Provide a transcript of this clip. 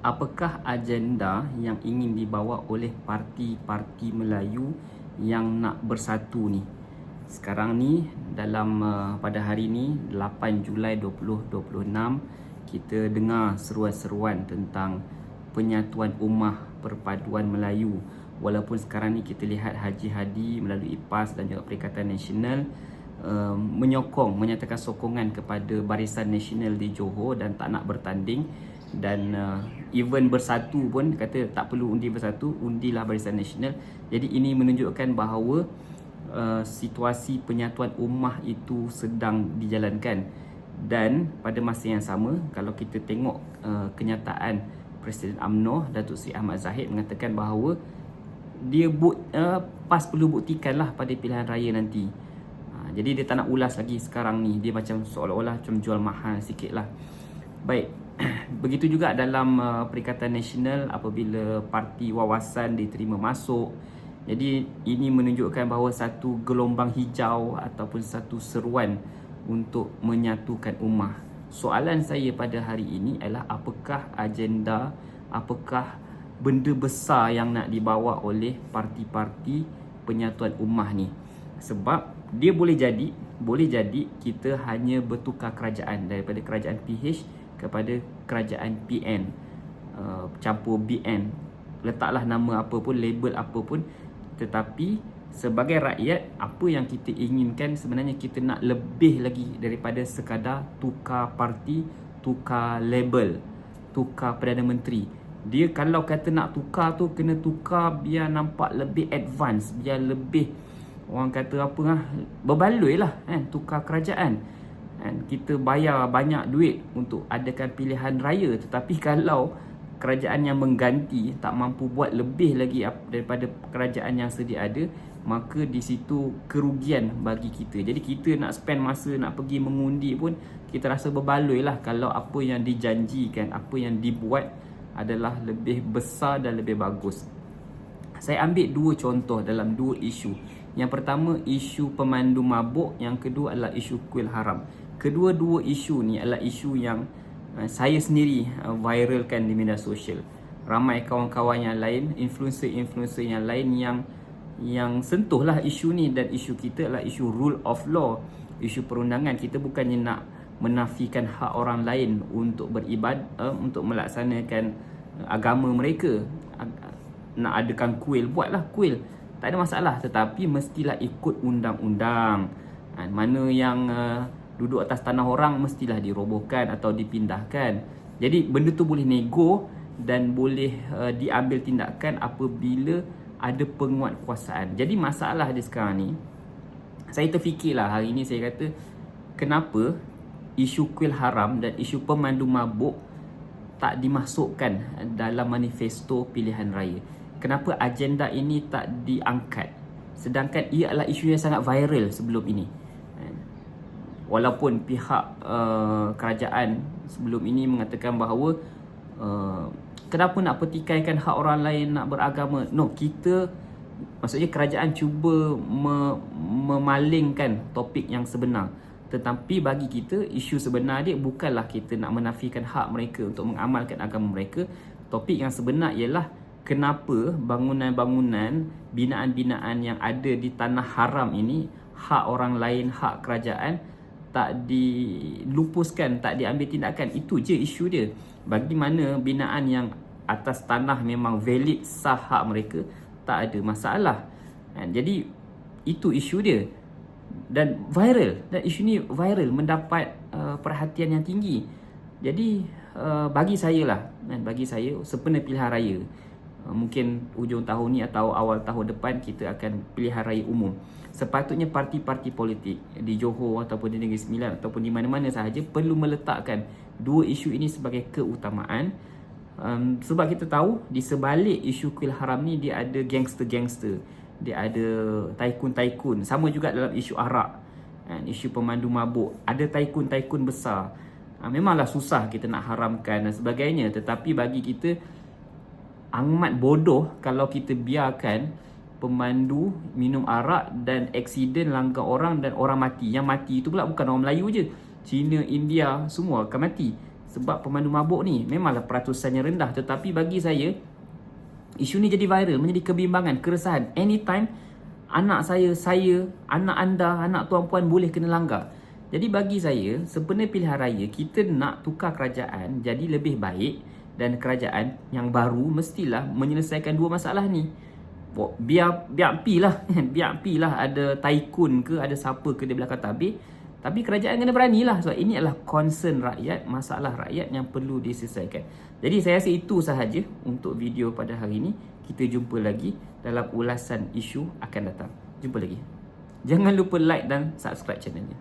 Apakah agenda yang ingin dibawa oleh parti-parti Melayu yang nak bersatu ni? Sekarang ni dalam pada hari ni 8 Julai 2026 kita dengar seruan-seruan tentang penyatuan ummah perpaduan Melayu. Walaupun sekarang ni kita lihat Haji Hadi melalui PAS dan juga Perikatan Nasional menyatakan sokongan kepada Barisan Nasional di Johor dan tak nak bertanding, dan even bersatu pun kata tak perlu undi bersatu, undilah Barisan Nasional. Jadi ini menunjukkan bahawa situasi penyatuan ummah itu sedang dijalankan. Dan pada masa yang sama, kalau kita tengok kenyataan Presiden UMNO Datuk Seri Ahmad Zahid mengatakan bahawa dia PAS perlu buktikanlah pada pilihan raya nanti. Jadi dia tak nak ulas lagi sekarang ni. Dia macam seolah-olah macam jual mahal sikit lah. Baik, begitu juga dalam Perikatan Nasional apabila parti Wawasan diterima masuk. Jadi ini menunjukkan bahawa satu gelombang hijau ataupun satu seruan untuk menyatukan ummah. Soalan saya pada hari ini adalah apakah agenda, apakah benda besar yang nak dibawa oleh parti-parti penyatuan ummah ni. Sebab dia boleh jadi kita hanya bertukar kerajaan daripada kerajaan PH kepada kerajaan PN, campur BN, letaklah nama apa pun, label apa pun, tetapi sebagai rakyat apa yang kita inginkan sebenarnya kita nak lebih lagi daripada sekadar tukar parti, tukar label, tukar Perdana Menteri. Dia kalau kata nak tukar tu kena tukar biar nampak lebih advance, biar lebih orang kata apa lah, berbaloi lah kan, tukar kerajaan kan. Kita bayar banyak duit untuk adakan pilihan raya, tetapi kalau kerajaan yang mengganti tak mampu buat lebih lagi daripada kerajaan yang sedia ada, maka di situ kerugian bagi kita. Jadi kita nak spend masa nak pergi mengundi pun kita rasa berbaloi lah kalau apa yang dijanjikan, apa yang dibuat adalah lebih besar dan lebih bagus. Saya ambil dua contoh dalam dua isu. Yang pertama isu pemandu mabuk, yang kedua adalah isu kuil haram. Kedua-dua isu ni adalah isu yang saya sendiri viralkan di media sosial. Ramai kawan-kawan yang lain, influencer-influencer yang lain yang sentuhlah isu ni, dan isu kita adalah isu rule of law, isu perundangan. Kita bukannya nak menafikan hak orang lain untuk beribadah, untuk melaksanakan agama mereka. Nak adakan kuil, buatlah kuil, tak ada masalah, tetapi mestilah ikut undang-undang. Mana yang duduk atas tanah orang mestilah dirobohkan atau dipindahkan. Jadi benda tu boleh nego dan boleh diambil tindakan apabila ada penguatkuasaan. Jadi masalah dia sekarang ni, saya terfikirlah hari ni, saya kata kenapa isu kuil haram dan isu pemandu mabuk tak dimasukkan dalam manifesto pilihan raya. Kenapa agenda ini tak diangkat, sedangkan ia adalah isu yang sangat viral sebelum ini. Walaupun pihak kerajaan sebelum ini mengatakan bahawa kenapa nak pertikaikan hak orang lain nak beragama. No, maksudnya kerajaan cuba memalingkan topik yang sebenar. Tetapi bagi kita, isu sebenar dia bukanlah kita nak menafikan hak mereka untuk mengamalkan agama mereka. Topik yang sebenar ialah kenapa bangunan-bangunan, binaan-binaan yang ada di tanah haram ini, hak orang lain, hak kerajaan tak dilupuskan, tak diambil tindakan. Itu je isu dia. Bagaimana binaan yang atas tanah memang valid, sah hak mereka, tak ada masalah. Jadi itu isu dia. Dan viral, dan isu ni viral, mendapat perhatian yang tinggi. Jadi bagi saya sempena pilihan raya, mungkin hujung tahun ni atau awal tahun depan kita akan pilihan raya umum. Sepatutnya parti-parti politik di Johor ataupun di Negeri Sembilan ataupun di mana-mana sahaja perlu meletakkan dua isu ini sebagai keutamaan. Sebab kita tahu di sebalik isu kuil haram ni dia ada gangster-gangster, dia ada tycoon-tycoon. Sama juga dalam isu arak, isu pemandu mabuk, ada tycoon-tycoon besar. Memanglah susah kita nak haramkan dan sebagainya, tetapi bagi kita amat bodoh kalau kita biarkan pemandu minum arak dan aksiden langgar orang dan orang mati. Yang mati itu pula bukan orang Melayu je, Cina, India semua akan mati. Sebab pemandu mabuk ni memanglah peratusannya rendah, tetapi bagi saya isu ni jadi viral, menjadi kebimbangan, keresahan. Anytime anak saya, anak anda, anak tuan-puan boleh kena langgar. Jadi bagi saya, sebenarnya pilihan raya kita nak tukar kerajaan jadi lebih baik, dan kerajaan yang baru mestilah menyelesaikan dua masalah ni. Biar pi lah biar pi lah ada tycoon ke, ada siapa ke di belakang tabir, tapi kerajaan kena beranilah, sebab ini adalah concern rakyat, masalah rakyat yang perlu diselesaikan. Jadi saya rasa itu sahaja untuk video pada hari ini. Kita jumpa lagi dalam ulasan isu akan datang. Jumpa lagi. Jangan lupa like dan subscribe channel ni.